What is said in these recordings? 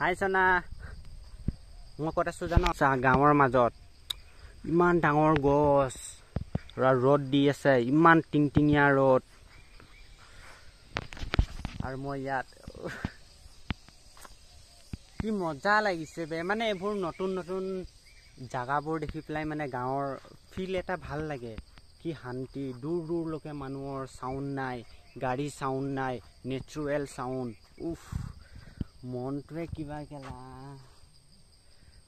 হাই সোনা মই ক'ত আছো জানো গাঁৱৰ মাজত ইমান ডাঙৰ গছ ৰ'দ দি আছে ইমান টিংটিঙীয়া ৰ'দ আৰু মই ইয়াত কি মজা লাগিছে বে মানে এইবোৰ নতুন নতুন জাগাবোৰ দেখি পেলাই মানে গাঁৱৰ ফিল এটা ভাল লাগে কি শান্তি দূৰ দূৰলৈকে মানুহৰ সাউন্ড নাই গাড়ী সাউন্ড নাই নেচাৰেল সাউন্ড উফ মনটোৱে কিবা গেলা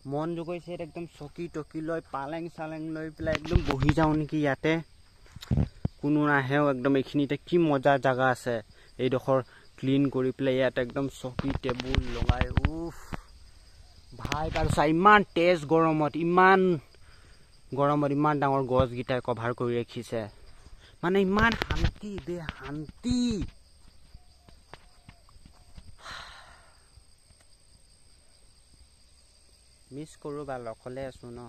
মন জুগৈছে একদম চকী টকি লৈ পালেং চালেং লৈ পেলাই একদম বহি যাওঁ নেকি ইয়াতে কোনো নাহেও একদম এইখিনিতে কি মজা জাগা আছে এইডোখৰ ক্লিন কৰি পেলাই ইয়াত একদম চকী টেবুল লগাই উফ ভাই আৰু চাই ইমান তেজ গৰমত ইমান ডাঙৰ গছকেইটাই কভাৰ কৰি ৰাখিছে মানে ইমান শান্তি বে শান্তি মিছ কৰো বা লখলে আছো ন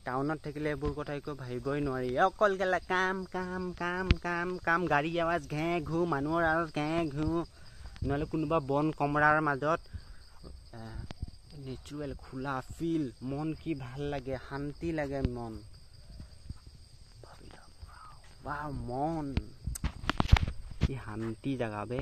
টাউনত থাকিলে এইবোৰ কথা একো ভাবিবই নোৱাৰি অকল গেলা কাম কাম কাম কাম কাম গাড়ী আৱাজ ঘে ঘূ মানুহৰ আৱাজ ঘে ঘূ নহলে কোনোবা বন কমৰাৰ মাজত নেচাৰেল খোলা ফিল মন কি ভাল লাগে শান্তি লাগে মন মন কি শান্তি জাগা বে